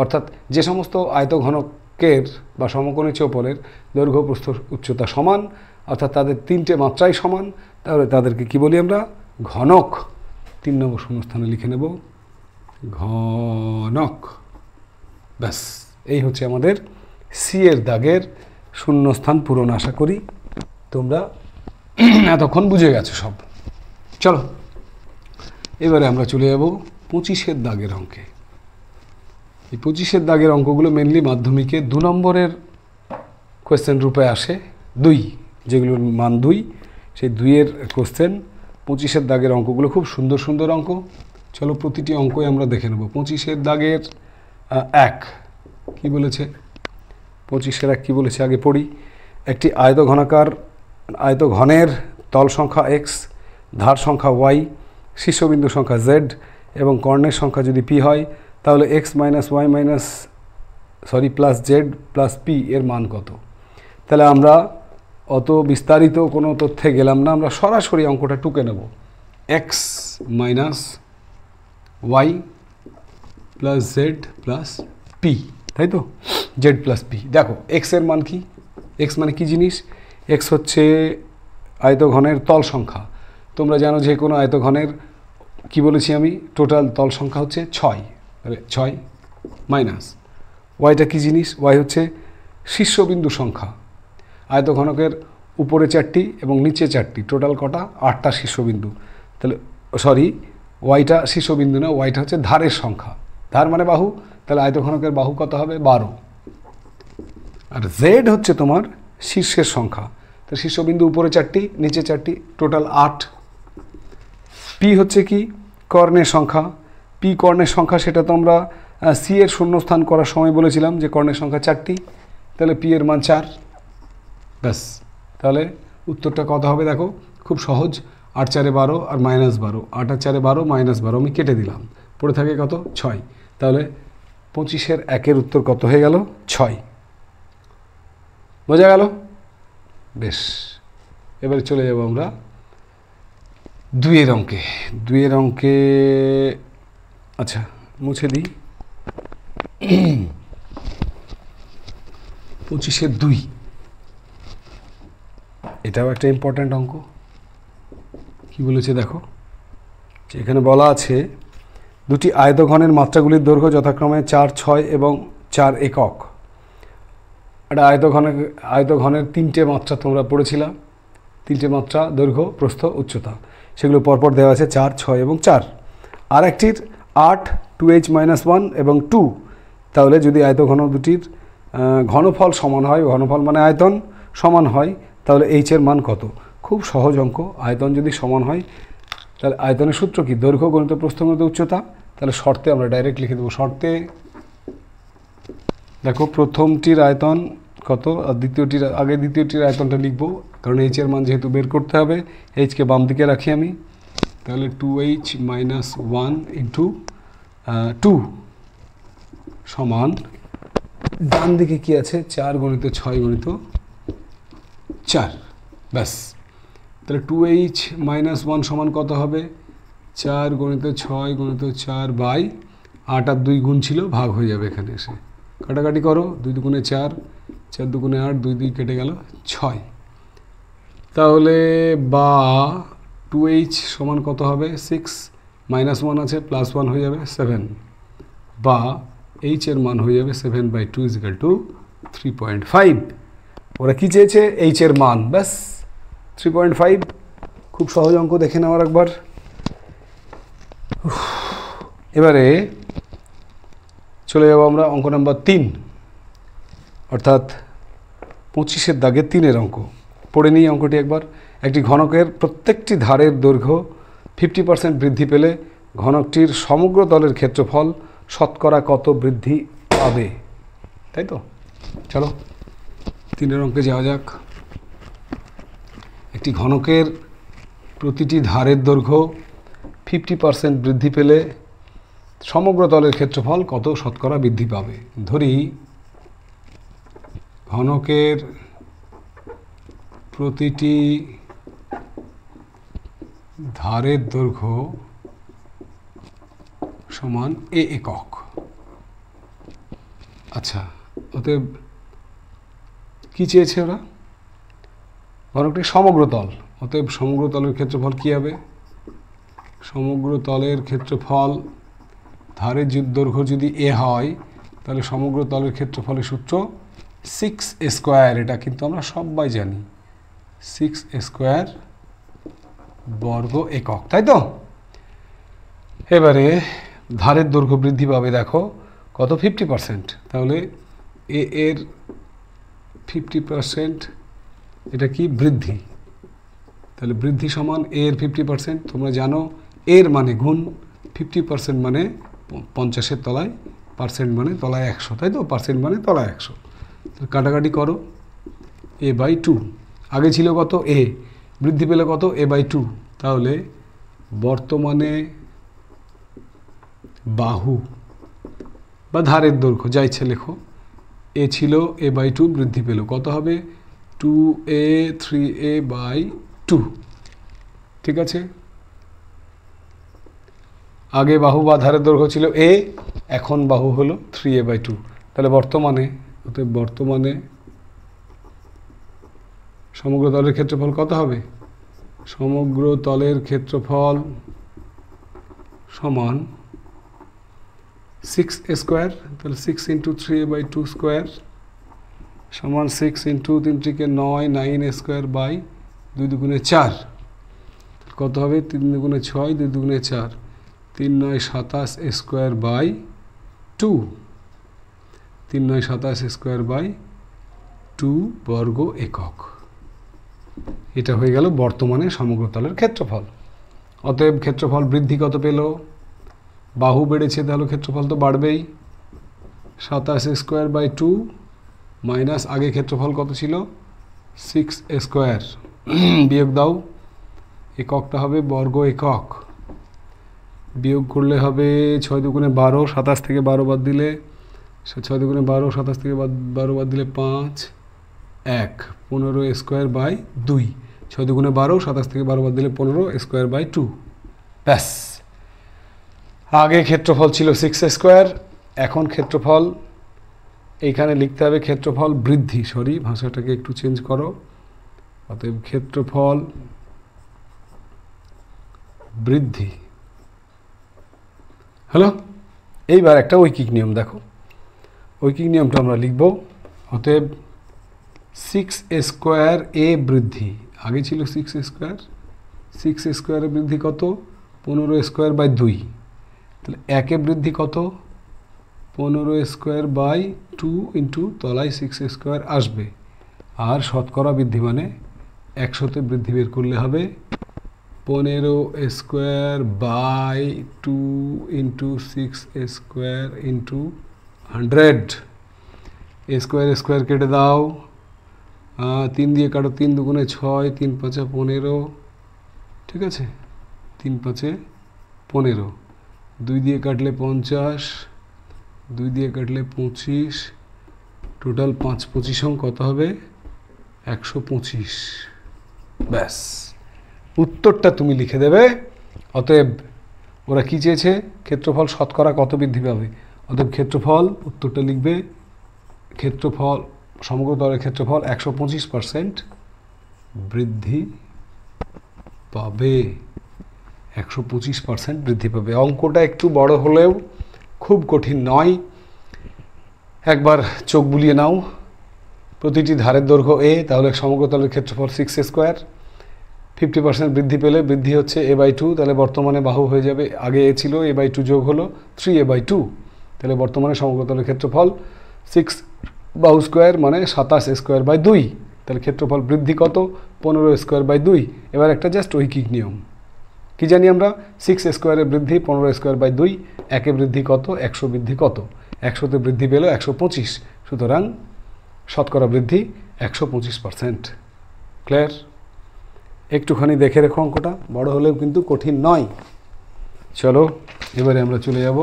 অর্থাৎ যে সমস্ত আয়তঘনকের বা সমকোণী চৌপলের দৈর্ঘ্য প্রস্থ উচ্চতা সমান, অর্থাৎ তাদের 3টে মাত্রাই সমান, তাহলে তাদেরকে কি বলি আমরা? ঘনক। 3 নম্বর শূন্যস্থানে লিখে নেব ঘনক। ব্যাস, এই হচ্ছে আমাদের C-এর দাগের শূন্যস্থান পূরণ। আশা করি তোমরা এতক্ষণ বুঝে গেছো সব। চলো এবারে আমরা চলে যাব 25-এর দাগের অঙ্কে। এই 25-এর দাগের অঙ্কগুলো মেনলি মাধ্যমিকে 2 নম্বরের কোয়েশ্চেন রূপে আসে, 2 যেগুলোর মান 2, সেই 2-এর কোয়েশ্চেন 25-এর দাগের অঙ্কগুলো খুব সুন্দর সুন্দর অঙ্ক। চলো প্রতিটি অঙ্কই আমরা দেখে নেব। 25-এর দাগের 1 কি বলেছে? 25-এর 1 কি বলেছে আগে পড়ি। একটি আয়তঘনের তল সংখ্যা x, ধার সংখ্যা y, শীর্ষবিন্দু সংখ্যা z এবং কর্ণের সংখ্যা যদি p হয়, তাহলে x plus z plus p এর মান কত? তাহলে আমরা অত বিস্তারিত কোনো তথ্যে গেলাম না, আমরা সরাসরি অঙ্কটা টুকে নেব। x minus y plus z plus p, তাই তো? z plus p। দেখো x এর মান কি? x মানে কি জিনিস? x হচ্ছে আয়তঘনের তল সংখ্যা। তোমরা জানো যে কোনো আয়তঘনের কি বলেছি আমি? টোটাল তল সংখ্যা হচ্ছে 6, তাহলে 6 মাইনাস ওয়াইটা কি জিনিস? ওয়াই হচ্ছে শীর্ষবিন্দু সংখ্যা। আয়তঘনকের উপরে 4টি এবং নিচে 4টি, টোটাল কটা? 8টা শীর্ষবিন্দু। তাহলে ওয়াইটা শীর্ষবিন্দু না, ওয়াইটা হচ্ছে ধারের সংখ্যা, ধার মানে বাহু, তাহলে আয়তঘনকের বাহু কত হবে? 12। আর জেড হচ্ছে তোমার শীর্ষের সংখ্যা, তো শীর্ষবিন্দু উপরে 4টি নিচে 4টি, টোটাল 8। পি হচ্ছে কি? কর্ণের সংখ্যা। পি কর্ণের সংখ্যা, সেটা তো আমরা সি এর শূন্যস্থান করার সময় বলেছিলাম যে কর্ণের সংখ্যা 4টি, তাহলে পি এর মান 4। ব্যাস, তাহলে উত্তরটা কত হবে? দেখো খুব সহজ, 8 4 12 আর -12, 8 আর 4 12 -12 আমি কেটে দিলাম, পড়ে থাকে কত? 6। তাহলে 25-এর 1-এর উত্তর কত হয়ে গেল? 6। বোঝা গেল? বেশ, এবারে চলে যাব আমরা 2-এর অঙ্কে। 2-এর অঙ্কে আচ্ছা মুছে দিই। 25-এর 2, এটাও একটা ইম্পর্ট্যান্ট অঙ্ক। কি বলেছে দেখো, যে এখানে বলা আছে দুটি আয়তঘনের মাত্রাগুলির দৈর্ঘ্য যথাক্রমে 4, 6 এবং 4 একক। একটা আয়তঘনের 3টে মাত্রা তোমরা পড়েছিলাম, 3টে মাত্রা দৈর্ঘ্য প্রস্থ উচ্চতা, সেগুলো পরপর দেওয়া আছে 4, 6 এবং 4। আর একটির 8, 2h-1 এবং 2। তাহলে যদি আয়তঘন দুটির ঘনফল সমান হয়, ঘনফল মানে আয়তন সমান হয়, তাহলে h এর মান কত? খুব সহজ অঙ্ক। আয়তন যদি সমান হয় তাহলে আয়তনের সূত্র কি? দৈর্ঘ্য গুণিত প্রস্থ গুণিত উচ্চতা। তাহলে শর্তে আমরা ডাইরেক্ট লিখে দেবো। শর্তে দেখো প্রথমটির আয়তন কত আর দ্বিতীয়টির আয়তনটা লিখবো, কারণ h এর মান যেহেতু বের করতে হবে। h কে বাম দিকে রাখি আমি, তাহলে 2h-1 ইন্টু 2 সমান ডান দিকে কি আছে? 4 গুণিত 6 গুণিত 4। ব্যাস, তাহলে 2h-1 সমান কত হবে? 4 গুণিত 6 গুণিত 4 বাই 8 আর 2 গুণ ছিল, ভাগ হয়ে যাবে এখানে এসে। কাটাকাটি করো, 2 দুগুণে 4, 4 দুগুণে 8, 2 2 কেটে গেল 6। তাহলে বা 2h সমান কত হবে? 6, -1 আছে, +1 হয়ে যাবে 7, বা h এর মান হয়ে যাবে 7/2 = 3.5। ওরা কি চেয়েছে? h এর মান, ব্যাস 3.5। খুব সহজ অঙ্ক, দেখে নেওয়ার একবার। এবারে চলে যাব আমরা অঙ্ক নাম্বার 3, অর্থাৎ 25-এর দাগে 3-এর অঙ্ক পড়ে নিই অঙ্কটি একবার। একটি ঘনকের প্রত্যেকটি ধারের দৈর্ঘ্য 50% বৃদ্ধি পেলে ঘনকটির সমগ্র তলের ক্ষেত্রফল শতকরা কত বৃদ্ধি পাবে? তাই তো, চলো 3-এর অঙ্কে যাওয়া যাক। একটি ঘনকের প্রতিটি ধারের দৈর্ঘ্য 50% বৃদ্ধি পেলে সমগ্র তলের ক্ষেত্রফল কত শতকরা বৃদ্ধি পাবে। ধরি ঘনকের প্রতিটি ধারের দৈর্ঘ্য সমান a একক। আচ্ছা, অতএব কি চেয়েছে ওরা? ঘনকটির সমগ্র তল, অতএব সমগ্র তলের ক্ষেত্রফল কি হবে? সমগ্র তলের ক্ষেত্রফল, ধারের দৈর্ঘ্য যদি a হয় তাহলে সমগ্র তলের ক্ষেত্রফলের সূত্র 6a²। এটা কিন্তু আমরা সবাই জানি, 6a² বর্গ একক, তাই তো? এবারে ধারের দৈর্ঘ্য বৃদ্ধি পাবে, দেখো কত? 50%। তাহলে a এর 50% এটা কি? বৃদ্ধি। তাহলে বৃদ্ধি সমান a এর 50%। তোমরা জানো এর মানে গুণ, 50% মানে 50-এর তলায়, পার্সেন্ট মানে তলায় 100, তাই তো? পার্সেন্ট মানে তলায় 100। কাটাকাটি করো, a/2। আগে ছিল কত? a, বৃদ্ধি পেলে কত? a/2। তাহলে বর্তমানে বাহু বা ধারের দৈর্ঘ্য যা ইচ্ছে লেখো, a ছিল a/2, বৃদ্ধি পেল কত হবে? 2a 3a/2। ঠিক আছে, আগে বাহু বা ধারের দৈর্ঘ্য ছিল a, এখন বাহু হলো 3a/2। তাহলে বর্তমানে সমগ্র তলের ক্ষেত্রফল কত হবে? সমগ্র তলের ক্ষেত্রফল সমান 6a²। তাহলে 6 × 3a/2² সমান 6 × 3 × 9, 9a² 2 দুগুণে 4। কত হবে? 3 দুগুণে 6, 2 দুগুণে 4, 3 9 27a²/2। 3 9 27a²/2 বর্গ একক। এটা হয়ে গেল বর্তমানে সমগ্র তলের ক্ষেত্রফল। অতএব ক্ষেত্রফল বৃদ্ধি কত পেল? বাহু বেড়েছে, তাহলে ক্ষেত্রফল তো বাড়বেই। 27a²/2 মাইনাস আগে ক্ষেত্রফল কত ছিল? 6a²। বিয়োগ দাও, এককটা হবে বর্গ একক। বিয়োগ করলে হবে 6 দুগুণে 12, 27 থেকে 12 বাদ দিলে 6 দুগুণে 12, 27 থেকে 12 বাদ দিলে 5, 1, 15a²/2। 6 দুগুণে 12, 27 থেকে 12 বাদ দিলে 15a²/2। ব্যাস, আগে ক্ষেত্রফল ছিল 6a², এখন ক্ষেত্রফল এইখানে লিখতে হবে ক্ষেত্রফল বৃদ্ধি। সরি, ভাষাটাকে একটু চেঞ্জ করো। অতএব ক্ষেত্রফল বৃদ্ধি হলো। এইবার একটা ঐকিক নিয়ম দেখো, ঐকিক নিয়মটা আমরা লিখব। অতএব 6a² বৃদ্ধি, আগে ছিল 6a², 6a² বৃদ্ধি কত? 15a²/2। তাহলে 1 বৃদ্ধি কত? 15a²/2 ইন্টু তলায় 6a² আসবে। আর শতকরা বৃদ্ধি মানে 100তে বৃদ্ধি বের করলে হবে 15a²/2 into 6a² into 100। a² কেটে দাও, 3 দিয়ে কাটো, 3 দুগুণে 6, 3 5 15। ঠিক আছে, 3 5 15, 2 দিয়ে কাটলে 50, 2 দিয়ে কাটলে 25, টোটাল 5 25 কত হবে? 125। ব্যাস, উত্তরটা তুমি লিখে দেবে। অতএব ওরা কি চেয়েছে? ক্ষেত্রফল শতকরা কত বৃদ্ধি পাবে। অতএব ক্ষেত্রফল, উত্তরটা লিখবে ক্ষেত্রফল, সমগ্র তলের ক্ষেত্রফল 125% বৃদ্ধি পাবে। 125% বৃদ্ধি পাবে। অঙ্কটা একটু বড় হলেও খুব কঠিন নয়। একবার চোখ বুলিয়ে নাও। প্রতিটি ধারের দৈর্ঘ্য a, তাহলে সমগ্র তলের ক্ষেত্রফল 6a²। 50% বৃদ্ধি পেলে বৃদ্ধি হচ্ছে a/2, তাহলে বর্তমানে বাহু হয়ে যাবে, আগে a ছিল, a/2 যোগ হলো 3a/2। তাহলে বর্তমানে সমগ্র তলের ক্ষেত্রফল 6 বাহু স্কোয়ার মানে 27 স্কোয়ার বাই 2, তাহলে ক্ষেত্রফল বৃদ্ধি কত? 15 স্কোয়ার বাই 2। এবার একটা জাস্ট ঐকিক নিয়ম কি জানি আমরা, 6 স্কোয়ারের বৃদ্ধি 15 স্কোয়ার বাই 2, একে বৃদ্ধি কত? 100 বৃদ্ধি কত? 100তে বৃদ্ধি পেল 125, সুতরাং শতকরা বৃদ্ধি 125%। ক্লিয়ার? একটুখানি দেখে রেখো, অঙ্কটা বড় হলেও কিন্তু কঠিন নয়। চলো এবারে আমরা চলে যাব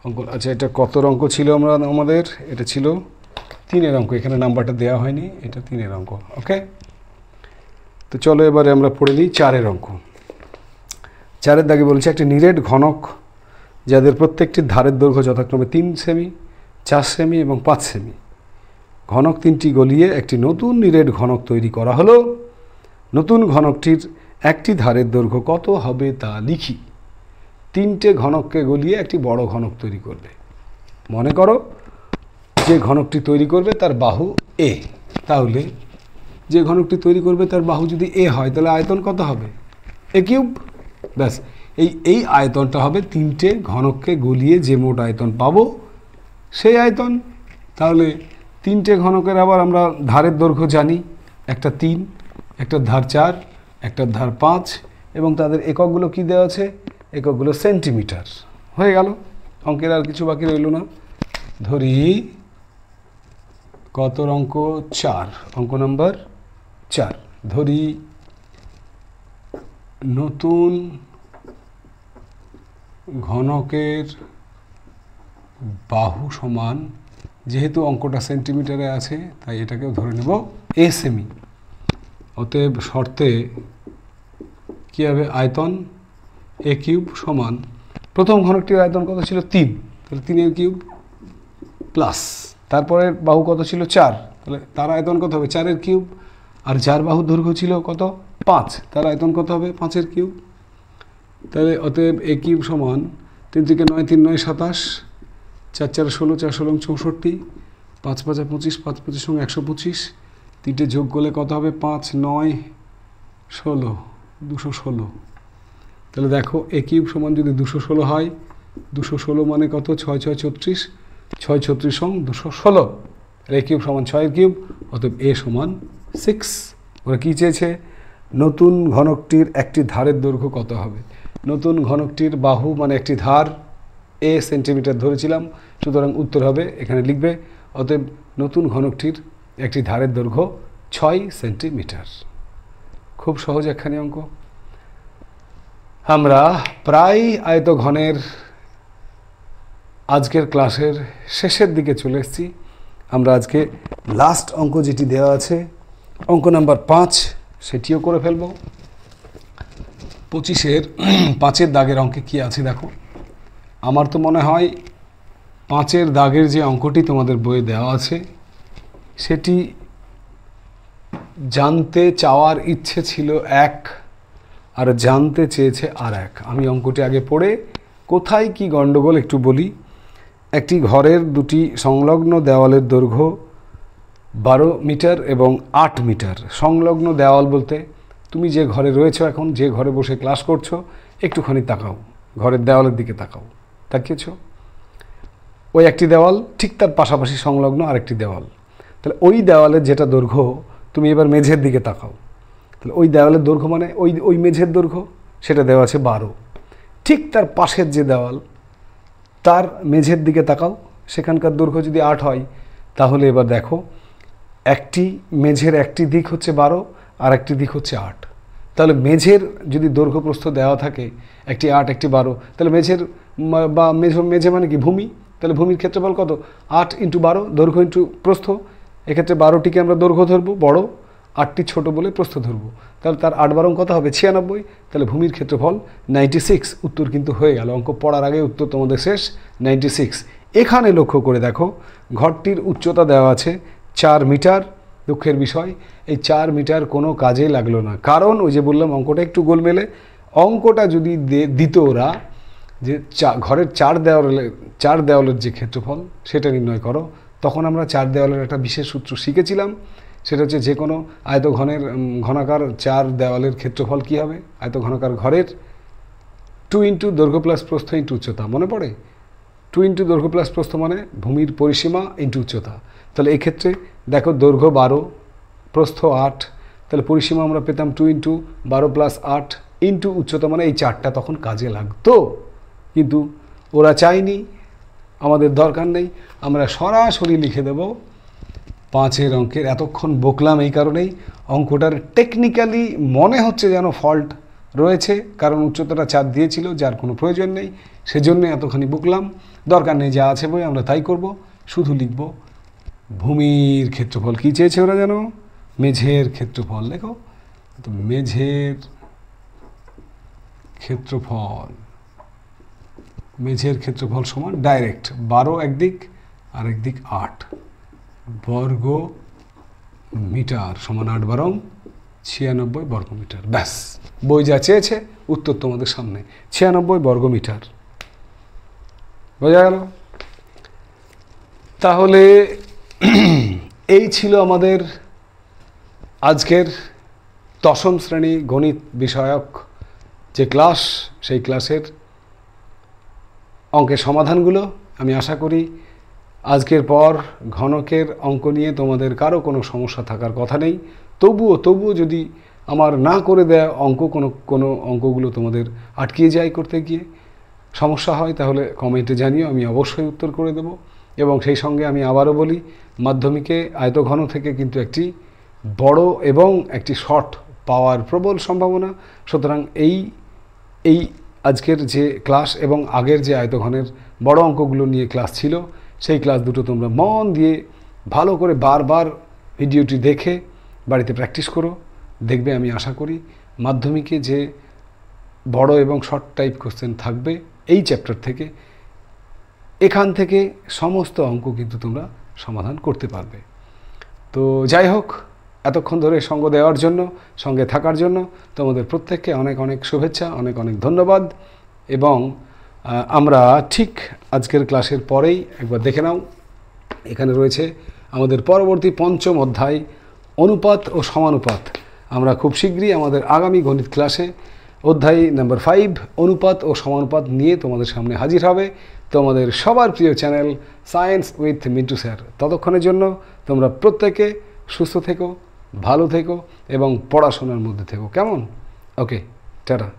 অঙ্ক। আচ্ছা, এটা কত অঙ্ক ছিল আমাদের? এটা ছিল 3-এর অঙ্ক, এখানে নাম্বারটা দেওয়া হয়নি, এটা 3-এর অঙ্ক। ওকে, তো চলো এবারে আমরা পড়ে নিই 4-এর অঙ্ক। 4-এর দাগে বলছে একটি নিরেট ঘনক যাদের প্রত্যেকটির ধারের দৈর্ঘ্য যথাক্রমে 3 সেমি, 4 সেমি এবং 5 সেমি। ঘনক 3টি গলিয়ে একটি নতুন নিরেট ঘনক তৈরি করা হলো। নতুন ঘনকটির একটি ধারের দৈর্ঘ্য কত হবে তা লিখি। 3টে ঘনককে গলিয়ে একটি বড় ঘনক তৈরি করবে। মনে করো যে ঘনকটি তৈরি করবে তার বাহু এ, তাহলে যে ঘনকটি তৈরি করবে তার বাহু যদি এ হয় তাহলে আয়তন কত হবে? এ কিউব। ব্যাস, এই আয়তনটা হবে 3টে ঘনককে গলিয়ে যে মোট আয়তন পাবো সেই আয়তন। তাহলে 3টে ঘনকের আবার আমরা ধারের দৈর্ঘ্য জানি, একটা 3, একটা ধার 4, একটা ধার 5, এবং তাদের এককগুলো কি দেওয়া আছে? এককগুলো সেন্টিমিটার। হয়ে গেল, অঙ্কের আর কিছু বাকি রইল না। ধরি কত অঙ্ক? 4, অঙ্ক নাম্বার 4। ধরি নতুন ঘনকের বাহু সমান, যেহেতু অঙ্কটা সেন্টিমিটারে আছে তাই এটাকেও ধরে নেব এ সেমি। অতএব শর্তে কী হবে? আয়তন এ কিউব সমান, প্রথম ঘনকটির আয়তন কত ছিল? 3, তাহলে 3 কিউব প্লাস তারপরে বাহু কত ছিল? 4, তাহলে তার আয়তন কত হবে? 4 কিউব। আর যার বাহুর দৈর্ঘ্য ছিল কত? 5, তার আয়তন কত হবে? 5 কিউব। তাহলে অতএব এ কিউব সমান 3 থেকে 9, 3 9 27, 4 4 16, 4 16 64, 5 5 25, 5 25 125, 3টে যোগ করলে কত হবে? 5 9 16, 216। তাহলে দেখো এ কিউব সমান যদি 216 হয়, 216 মানে কত? 6 6 36, 6 36 216। এ কিউব সমান 6 কিউব, অতএব এ সমান 6। ওরা কী চেয়েছে? নতুন ঘনকটির একটি ধারের দৈর্ঘ্য কত হবে? নতুন ঘনকটির বাহু মানে একটি ধার এ সেন্টিমিটার ধরেছিলাম, সুতরাং উত্তর হবে এখানে লিখবে, অতএব নতুন ঘনকটির একটি ধারের দৈর্ঘ্য 6 সেন্টিমিটার। খুব সহজ একখানি অঙ্ক। আমরা প্রায় আয়তঘনের আজকের ক্লাসের শেষের দিকে চলে এসেছি। আমরা আজকে লাস্ট অঙ্ক যেটি দেওয়া আছে, অঙ্ক নাম্বার 5, সেটিও করে ফেলব। 25-এর 5-এর দাগের অঙ্কে কি আছে দেখো। আমার তো মনে হয় 5-এর দাগের যে অঙ্কটি তোমাদের বইয়ে দেওয়া আছে সেটি জানতে চাওয়ার ইচ্ছে ছিল এক, আর জানতে চেয়েছে আর এক। আমি অঙ্কটি আগে পড়ে কোথায় কি গণ্ডগোল একটু বলি। একটি ঘরের দুটি সংলগ্ন দেওয়ালের দৈর্ঘ্য 12 মিটার এবং 8 মিটার। সংলগ্ন দেওয়াল বলতে তুমি যে ঘরে রয়েছো এখন, যে ঘরে বসে ক্লাস করছো, একটুখানি তাকাও, ঘরের দেওয়ালের দিকে তাকাও। তাকিয়েছ? ওই একটি দেওয়াল, ঠিক তার পাশাপাশি সংলগ্ন আরেকটি দেওয়াল। তাহলে ওই দেওয়ালের যেটা দৈর্ঘ্য, তুমি এবার মেঝের দিকে তাকাও, তাহলে ওই দেওয়ালের দৈর্ঘ্য মানে ওই মেঝের দৈর্ঘ্য, সেটা দেওয়া আছে 12। ঠিক তার পাশের যে দেওয়াল, তার মেঝের দিকে তাকাও, সেখানকার দৈর্ঘ্য যদি 8 হয়, তাহলে এবার দেখো একটি মেঝের একটি দিক হচ্ছে 12 আর একটি দিক হচ্ছে 8। তাহলে মেঝের যদি দৈর্ঘ্য প্রস্থ দেওয়া থাকে একটি 8 একটি 12, তাহলে মেঝের বা মেঝে মানে কি? ভূমি। তাহলে ভূমির ক্ষেত্রফল কত? 8 × 12, দৈর্ঘ্য ইন্টু প্রস্থ। এক্ষেত্রে 12টিকে আমরা দৈর্ঘ্য ধরবো বড়, 8টি ছোট বলে প্রস্থ ধরবো। তাহলে তার 8 12 কত হবে? 96। তাহলে ভূমির ক্ষেত্রফল 96। উত্তর কিন্তু হয়ে গেল। অঙ্ক পড়ার আগে উত্তর তোমাদের শেষ, 96। এখানে লক্ষ্য করে দেখো, ঘরটির উচ্চতা দেওয়া আছে 4 মিটার। দুঃখের বিষয়, এই 4 মিটার কোনো কাজে লাগলো না, কারণ ওই যে বললাম অঙ্কটা একটু গোলমেলে। অঙ্কটা যদি দিত ওরা যে ঘরের 4 দেওয়ালের যে ক্ষেত্রফল সেটা নির্ণয় করো, তখন আমরা 4 দেওয়ালের একটা বিশেষ সূত্র শিখেছিলাম। সেটা হচ্ছে যে কোনো ঘনাকার 4 দেওয়ালের ক্ষেত্রফল কী হবে? ঘনাকার ঘরের 2 × দৈর্ঘ্য প্লাস প্রস্থ ইন্টু উচ্চতা। মনে পড়ে? 2 × দৈর্ঘ্য প্লাস প্রস্থ মানে ভূমির পরিসীমা ইন্টু উচ্চতা। তাহলে এই ক্ষেত্রে দেখো দৈর্ঘ্য 12, প্রস্থ 8, তাহলে পরিসীমা আমরা পেতাম 2 × 12 + 8 ইন্টু উচ্চতা, মানে এই 4টা তখন কাজে লাগতো। কিন্তু ওরা চায়নি, আমাদের দরকার নেই, আমরা সরাসরি লিখে দেব 5-এর অঙ্কের। এতক্ষণ বকলাম এই কারণেই, অঙ্কটার টেকনিক্যালি মনে হচ্ছে যেন ফল্ট রয়েছে, কারণ উচ্চতাটা 4 দিয়েছিল, যার কোনো প্রয়োজন নেই, সেজন্য এতখানি বকলাম। দরকার নেই, যা আছে বই আমরা তাই করব। শুধু লিখব ভূমির ক্ষেত্রফল। কী চেয়েছে ওরা যেন? মেঝের ক্ষেত্রফল। লেখো তো, মেঝের ক্ষেত্রফল, মেঝের ক্ষেত্রফল সমান ডাইরেক্ট 12 একদিক আর একদিক 8 বর্গ মিটার সমান 8 × 96 বর্গ মিটার। ব্যাস, বই যা চেয়েছে উত্তর তোমাদের সামনে, 96 বর্গ মিটার। বোঝা গেল? তাহলে এই ছিল আমাদের আজকের 10ম শ্রেণী গণিত বিষয়ক যে ক্লাস, সেই ক্লাসের অঙ্কের সমাধানগুলো। আমি আশা করি আজকের পর ঘনকের অঙ্ক নিয়ে তোমাদের কারো কোনো সমস্যা থাকার কথা নেই। তবুও যদি আমার না করে দেয়া কোনো অঙ্কগুলো তোমাদের আটকিয়ে যায় করতে গিয়ে, সমস্যা হয়, তাহলে কমেন্টে জানিও, আমি অবশ্যই উত্তর করে দেব। এবং সেই সঙ্গে আমি আবারও বলি, মাধ্যমিকে আয়তঘন থেকে কিন্তু একটি বড় এবং একটি শর্ট পাওয়ার প্রবল সম্ভাবনা। সুতরাং এই আজকের যে ক্লাস এবং আগের যে আয়তঘনের বড় অঙ্কগুলো নিয়ে ক্লাস ছিল, সেই ক্লাস দুটো তোমরা মন দিয়ে ভালো করে বারবার ভিডিওটি দেখে বাড়িতে প্র্যাকটিস করো। দেখবে, আমি আশা করি মাধ্যমিকে যে বড় এবং শর্ট টাইপ কোশ্চেন থাকবে এই চ্যাপ্টার থেকে, এখান থেকে সমস্ত অঙ্ক কিন্তু তোমরা সমাধান করতে পারবে। তো যাই হোক, এতক্ষণ ধরে সঙ্গ দেওয়ার জন্য, সঙ্গে থাকার জন্য তোমাদের প্রত্যেককে অনেক অনেক শুভেচ্ছা, অনেক অনেক ধন্যবাদ। এবং আমরা ঠিক আজকের ক্লাসের পরেই একবার দেখে নাও, এখানে রয়েছে আমাদের পরবর্তী 5ম অধ্যায়, অনুপাত ও সমানুপাত। আমরা খুব শীঘ্রই আমাদের আগামী গণিত ক্লাসে অধ্যায় নম্বর 5 অনুপাত ও সমানুপাত নিয়ে তোমাদের সামনে হাজির হবে তোমাদের সবার প্রিয় channel science with Mintu sir. ততক্ষণের জন্য তোমরা প্রত্যেকে সুস্থ থেকো, ভালো থেকো এবং পড়াশোনার মধ্যে থেকো। কেমন? ওকে, টাটা।